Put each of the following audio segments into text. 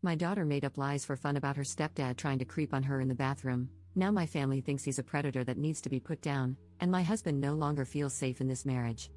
My daughter made up lies for fun about her stepdad trying to creep on her in the bathroom. Now my family thinks he's a predator that needs to be put down, and my husband no longer feels safe in this marriage.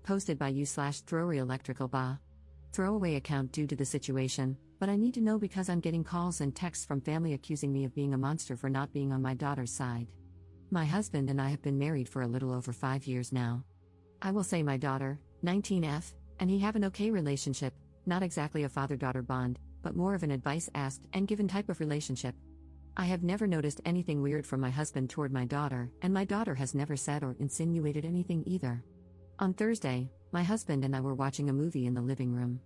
Posted by you/Throwaway Electrical Ba. Throwaway account due to the situation, but I need to know because I'm getting calls and texts from family accusing me of being a monster for not being on my daughter's side. My husband and I have been married for a little over 5 years now. I will say my daughter, 19F, and he have an okay relationship, not exactly a father-daughter bond, but more of an advice asked and given type of relationship. I have never noticed anything weird from my husband toward my daughter, and my daughter has never said or insinuated anything either. On Thursday, my husband and I were watching a movie in the living room.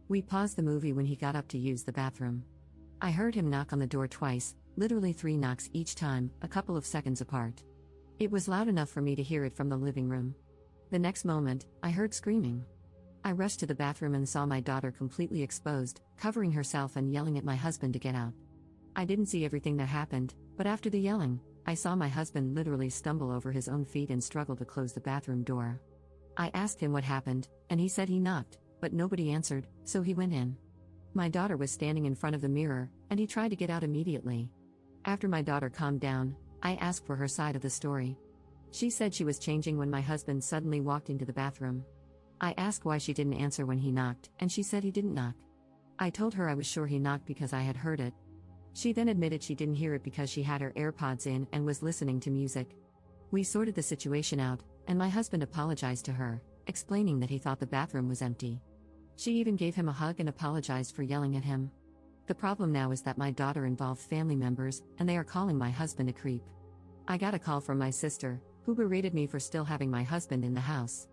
We paused the movie when he got up to use the bathroom. I heard him knock on the door twice, literally 3 knocks each time, a couple of seconds apart. It was loud enough for me to hear it from the living room. The next moment, I heard screaming. I rushed to the bathroom and saw my daughter completely exposed, covering herself and yelling at my husband to get out. I didn't see everything that happened, but after the yelling, I saw my husband literally stumble over his own feet and struggle to close the bathroom door. I asked him what happened, and he said he knocked, but nobody answered, so he went in. My daughter was standing in front of the mirror, and he tried to get out immediately. After my daughter calmed down, I asked for her side of the story. She said she was changing when my husband suddenly walked into the bathroom. I asked why she didn't answer when he knocked, and she said he didn't knock. I told her I was sure he knocked because I had heard it. She then admitted she didn't hear it because she had her AirPods in and was listening to music. We sorted the situation out, and my husband apologized to her, explaining that he thought the bathroom was empty. She even gave him a hug and apologized for yelling at him. The problem now is that my daughter involved family members, and they are calling my husband a creep. I got a call from my sister, who berated me for still having my husband in the house.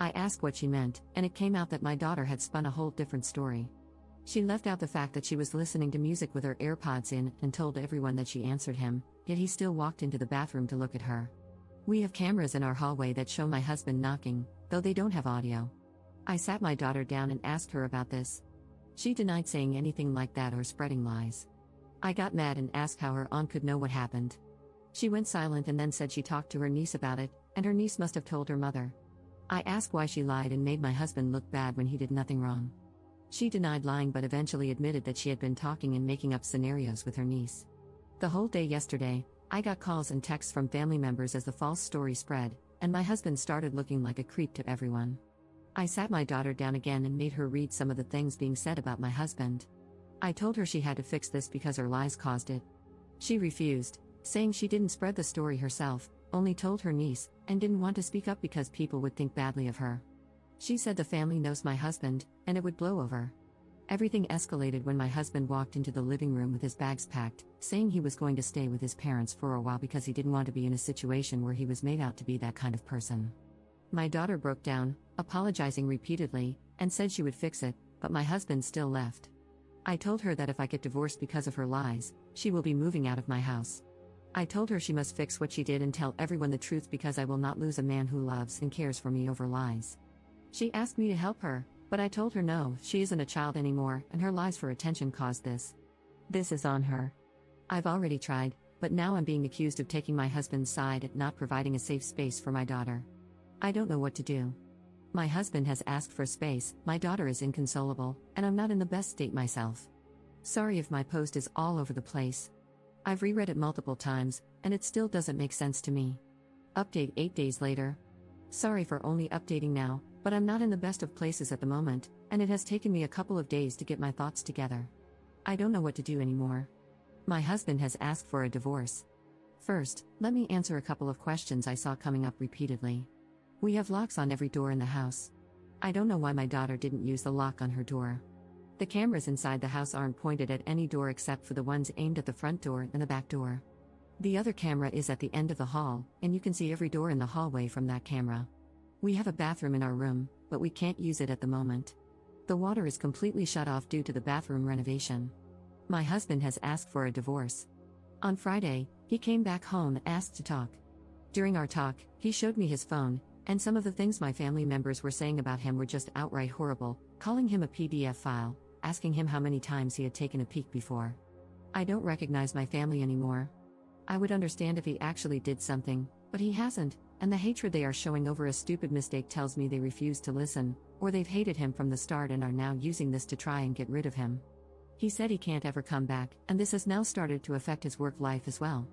I asked what she meant, and it came out that my daughter had spun a whole different story. She left out the fact that she was listening to music with her AirPods in and told everyone that she answered him, yet he still walked into the bathroom to look at her. We have cameras in our hallway that show my husband knocking, though they don't have audio. I sat my daughter down and asked her about this. She denied saying anything like that or spreading lies. I got mad and asked how her aunt could know what happened. She went silent and then said she talked to her niece about it, and her niece must have told her mother. I asked why she lied and made my husband look bad when he did nothing wrong. She denied lying but eventually admitted that she had been talking and making up scenarios with her niece. The whole day yesterday, I got calls and texts from family members as the false story spread, and my husband started looking like a creep to everyone. I sat my daughter down again and made her read some of the things being said about my husband. I told her she had to fix this because her lies caused it. She refused, saying she didn't spread the story herself, only told her niece, and didn't want to speak up because people would think badly of her. She said the family knows my husband, and it would blow over. Everything escalated when my husband walked into the living room with his bags packed, saying he was going to stay with his parents for a while because he didn't want to be in a situation where he was made out to be that kind of person. My daughter broke down, apologizing repeatedly, and said she would fix it, but my husband still left. I told her that if I get divorced because of her lies, she will be moving out of my house. I told her she must fix what she did and tell everyone the truth because I will not lose a man who loves and cares for me over lies. She asked me to help her, but I told her no, she isn't a child anymore, and her lies for attention caused this. This is on her. I've already tried, but now I'm being accused of taking my husband's side and not providing a safe space for my daughter. I don't know what to do. My husband has asked for space, my daughter is inconsolable, and I'm not in the best state myself. Sorry if my post is all over the place. I've reread it multiple times, and it still doesn't make sense to me. Update 8 days later. Sorry for only updating now, but I'm not in the best of places at the moment, and it has taken me a couple of days to get my thoughts together. I don't know what to do anymore. My husband has asked for a divorce. First, let me answer a couple of questions I saw coming up repeatedly. We have locks on every door in the house. I don't know why my daughter didn't use the lock on her door. The cameras inside the house aren't pointed at any door except for the ones aimed at the front door and the back door. The other camera is at the end of the hall, and you can see every door in the hallway from that camera. We have a bathroom in our room, but we can't use it at the moment. The water is completely shut off due to the bathroom renovation. My husband has asked for a divorce. On Friday, he came back home and asked to talk. During our talk, he showed me his phone, and some of the things my family members were saying about him were just outright horrible, calling him a PDF file, asking him how many times he had taken a peek before. I don't recognize my family anymore. I would understand if he actually did something, but he hasn't, and the hatred they are showing over a stupid mistake tells me they refuse to listen, or they've hated him from the start and are now using this to try and get rid of him. He said he can't ever come back, and this has now started to affect his work life as well.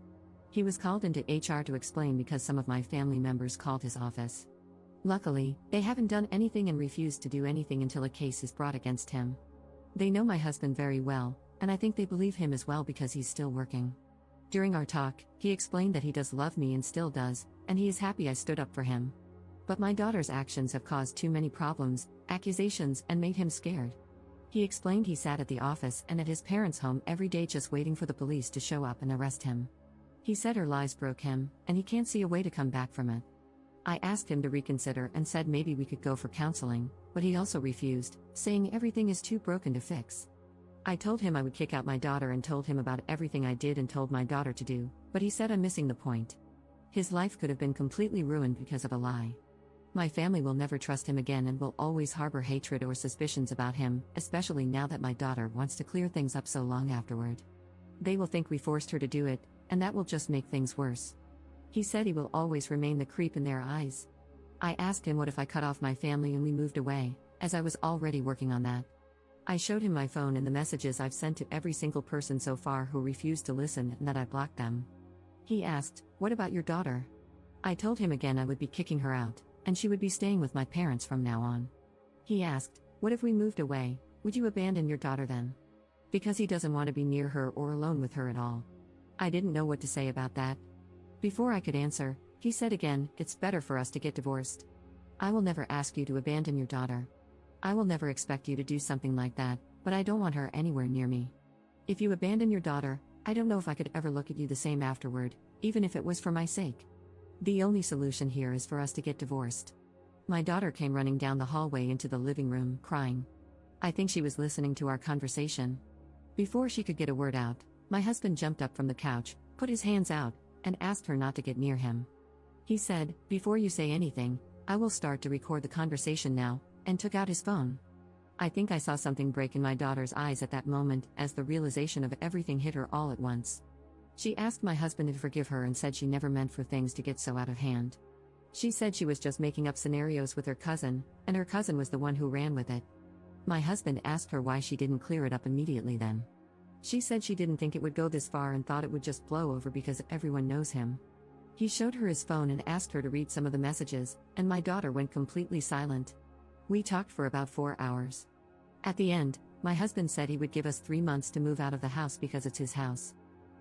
He was called into HR to explain because some of my family members called his office. Luckily, they haven't done anything and refused to do anything until a case is brought against him. They know my husband very well, and I think they believe him as well because he's still working. During our talk, he explained that he does love me and still does, and he is happy I stood up for him. But my daughter's actions have caused too many problems, accusations, and made him scared. He explained he sat at the office and at his parents' home every day just waiting for the police to show up and arrest him. He said her lies broke him, and he can't see a way to come back from it. I asked him to reconsider and said maybe we could go for counseling, but he also refused, saying everything is too broken to fix. I told him I would kick out my daughter and told him about everything I did and told my daughter to do, but he said I'm missing the point. His life could have been completely ruined because of a lie. My family will never trust him again and will always harbor hatred or suspicions about him, especially now that my daughter wants to clear things up so long afterward. They will think we forced her to do it, and that will just make things worse. He said he will always remain the creep in their eyes. I asked him what if I cut off my family and we moved away, as I was already working on that. I showed him my phone and the messages I've sent to every single person so far who refused to listen and that I blocked them. He asked, "What about your daughter?" I told him again I would be kicking her out, and she would be staying with my parents from now on. He asked, "What if we moved away, would you abandon your daughter then?" Because he doesn't want to be near her or alone with her at all. I didn't know what to say about that. Before I could answer, he said again, "It's better for us to get divorced. I will never ask you to abandon your daughter. I will never expect you to do something like that, but I don't want her anywhere near me. If you abandon your daughter, I don't know if I could ever look at you the same afterward, even if it was for my sake. The only solution here is for us to get divorced." My daughter came running down the hallway into the living room, crying. I think she was listening to our conversation. Before she could get a word out, my husband jumped up from the couch, put his hands out, and asked her not to get near him. He said, "Before you say anything, I will start to record the conversation now," and took out his phone. I think I saw something break in my daughter's eyes at that moment as the realization of everything hit her all at once. She asked my husband to forgive her and said she never meant for things to get so out of hand. She said she was just making up scenarios with her cousin, and her cousin was the one who ran with it. My husband asked her why she didn't clear it up immediately then. She said she didn't think it would go this far and thought it would just blow over because everyone knows him. He showed her his phone and asked her to read some of the messages, and my daughter went completely silent. We talked for about 4 hours. At the end, my husband said he would give us 3 months to move out of the house because it's his house.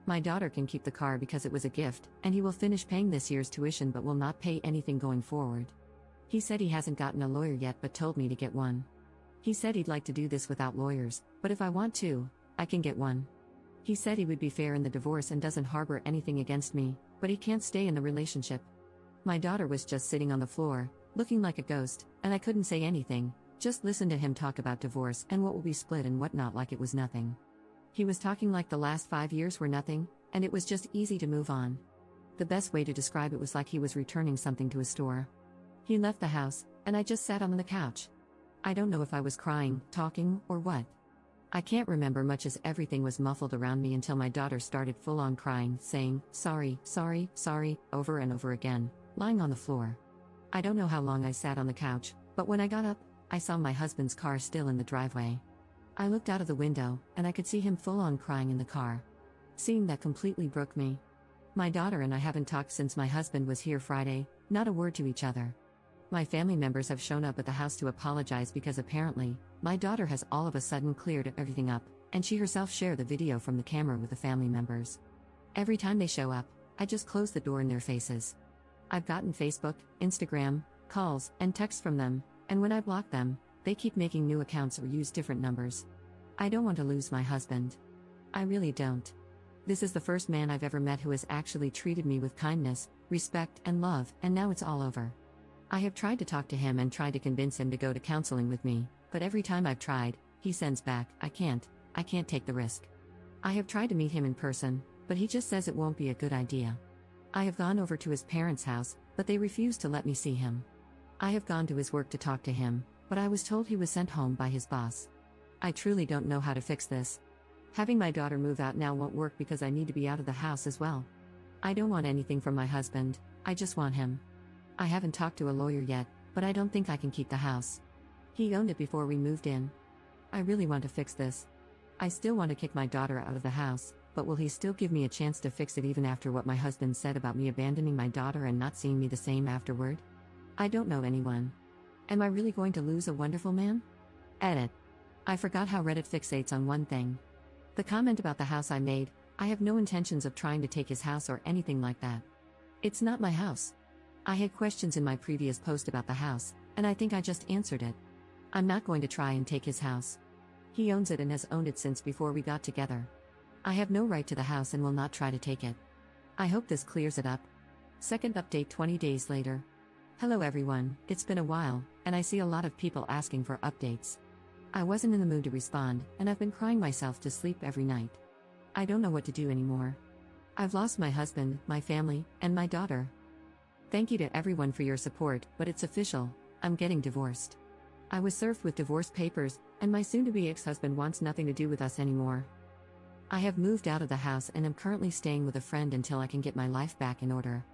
My daughter can keep the car because it was a gift, and he will finish paying this year's tuition but will not pay anything going forward. He said he hasn't gotten a lawyer yet but told me to get one. He said he'd like to do this without lawyers, but if I want to, I can get one. He said he would be fair in the divorce and doesn't harbor anything against me, but he can't stay in the relationship. My daughter was just sitting on the floor, looking like a ghost, and I couldn't say anything, just listen to him talk about divorce and what will be split and whatnot like it was nothing. He was talking like the last 5 years were nothing, and it was just easy to move on. The best way to describe it was like he was returning something to a store. He left the house, and I just sat on the couch. I don't know if I was crying, talking, or what. I can't remember much as everything was muffled around me until my daughter started full-on crying, saying, "Sorry, sorry, sorry," over and over again, lying on the floor. I don't know how long I sat on the couch, but when I got up, I saw my husband's car still in the driveway. I looked out of the window, and I could see him full-on crying in the car. Seeing that completely broke me. My daughter and I haven't talked since my husband was here Friday, not a word to each other. My family members have shown up at the house to apologize because apparently, my daughter has all of a sudden cleared everything up, and she herself shared the video from the camera with the family members. Every time they show up, I just close the door in their faces. I've gotten Facebook, Instagram, calls, and texts from them, and when I block them, they keep making new accounts or use different numbers. I don't want to lose my husband. I really don't. This is the first man I've ever met who has actually treated me with kindness, respect, and love, and now it's all over. I have tried to talk to him and tried to convince him to go to counseling with me, but every time I've tried, he sends back, I can't take the risk. I have tried to meet him in person, but he just says it won't be a good idea. I have gone over to his parents' house, but they refuse to let me see him. I have gone to his work to talk to him, but I was told he was sent home by his boss. I truly don't know how to fix this. Having my daughter move out now won't work because I need to be out of the house as well. I don't want anything from my husband, I just want him. I haven't talked to a lawyer yet, but I don't think I can keep the house. He owned it before we moved in. I really want to fix this. I still want to kick my daughter out of the house, but will he still give me a chance to fix it even after what my husband said about me abandoning my daughter and not seeing me the same afterward? I don't know anyone. Am I really going to lose a wonderful man? Edit. I forgot how Reddit fixates on one thing. The comment about the house I made, I have no intentions of trying to take his house or anything like that. It's not my house. I had questions in my previous post about the house, and I think I just answered it. I'm not going to try and take his house. He owns it and has owned it since before we got together. I have no right to the house and will not try to take it. I hope this clears it up. Second update 20 days later. Hello everyone, it's been a while, and I see a lot of people asking for updates. I wasn't in the mood to respond, and I've been crying myself to sleep every night. I don't know what to do anymore. I've lost my husband, my family, and my daughter. Thank you to everyone for your support, but it's official, I'm getting divorced. I was served with divorce papers, and my soon-to-be ex-husband wants nothing to do with us anymore. I have moved out of the house and am currently staying with a friend until I can get my life back in order.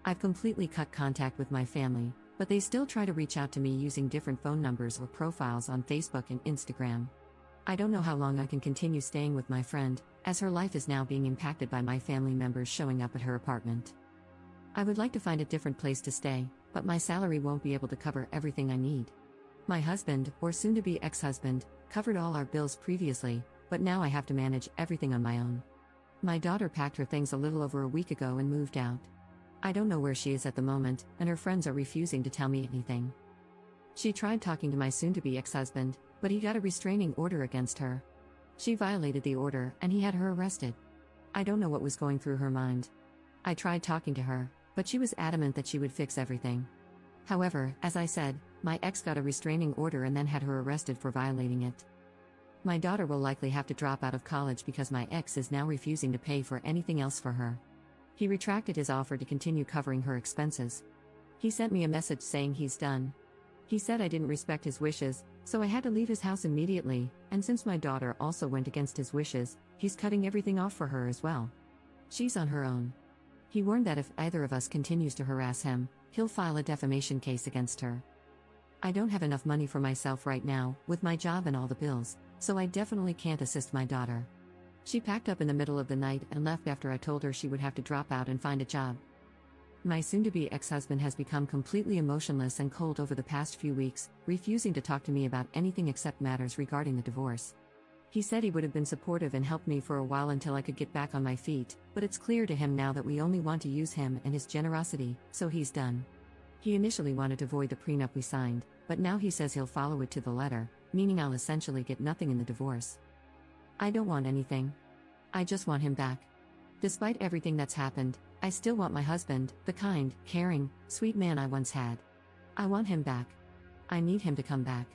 I've completely cut contact with my family, but they still try to reach out to me using different phone numbers or profiles on Facebook and Instagram. I don't know how long I can continue staying with my friend, as her life is now being impacted by my family members showing up at her apartment. I would like to find a different place to stay, but my salary won't be able to cover everything I need. My husband, or soon-to-be ex-husband, covered all our bills previously, but now I have to manage everything on my own. My daughter packed her things a little over a week ago and moved out. I don't know where she is at the moment, and her friends are refusing to tell me anything. She tried talking to my soon-to-be ex-husband, but he got a restraining order against her. She violated the order, and he had her arrested. I don't know what was going through her mind. I tried talking to her, but she was adamant that she would fix everything. However, as I said, my ex got a restraining order and then had her arrested for violating it. My daughter will likely have to drop out of college because my ex is now refusing to pay for anything else for her. He retracted his offer to continue covering her expenses. He sent me a message saying he's done. He said I didn't respect his wishes, so I had to leave his house immediately, and since my daughter also went against his wishes, he's cutting everything off for her as well. She's on her own. He warned that if either of us continues to harass him, he'll file a defamation case against her. I don't have enough money for myself right now, with my job and all the bills, so I definitely can't assist my daughter. She packed up in the middle of the night and left after I told her she would have to drop out and find a job. My soon-to-be ex-husband has become completely emotionless and cold over the past few weeks, refusing to talk to me about anything except matters regarding the divorce. He said he would have been supportive and helped me for a while until I could get back on my feet, but it's clear to him now that we only want to use him and his generosity, so he's done. He initially wanted to void the prenup we signed, but now he says he'll follow it to the letter, meaning I'll essentially get nothing in the divorce. I don't want anything. I just want him back. Despite everything that's happened, I still want my husband, the kind, caring, sweet man I once had. I want him back. I need him to come back.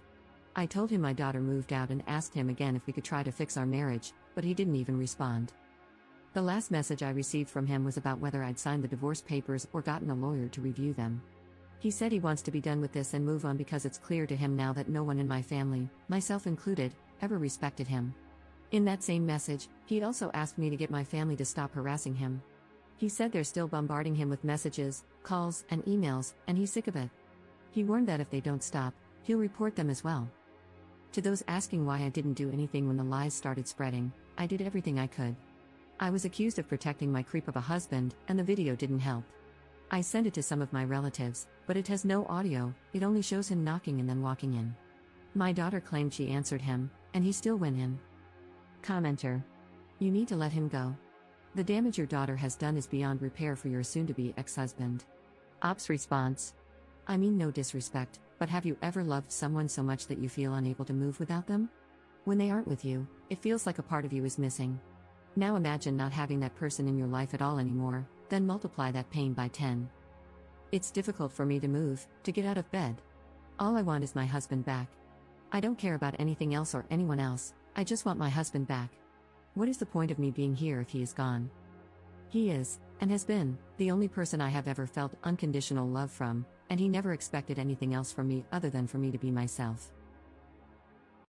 I told him my daughter moved out and asked him again if we could try to fix our marriage, but he didn't even respond. The last message I received from him was about whether I'd signed the divorce papers or gotten a lawyer to review them. He said he wants to be done with this and move on because it's clear to him now that no one in my family, myself included, ever respected him. In that same message, he also asked me to get my family to stop harassing him. He said they're still bombarding him with messages, calls, and emails, and he's sick of it. He warned that if they don't stop, he'll report them as well. To those asking why I didn't do anything when the lies started spreading, I did everything I could. I was accused of protecting my creep of a husband, and the video didn't help. I sent it to some of my relatives, but it has no audio, it only shows him knocking and then walking in. My daughter claimed she answered him, and he still went in. Commenter. You need to let him go. The damage your daughter has done is beyond repair for your soon-to-be ex-husband. Ops response. I mean no disrespect, but have you ever loved someone so much that you feel unable to move without them? When they aren't with you, it feels like a part of you is missing. Now imagine not having that person in your life at all anymore, then multiply that pain by 10. It's difficult for me to move, to get out of bed. All I want is my husband back. I don't care about anything else or anyone else, I just want my husband back. What is the point of me being here if he is gone? He is, and has been, the only person I have ever felt unconditional love from, and he never expected anything else from me other than for me to be myself.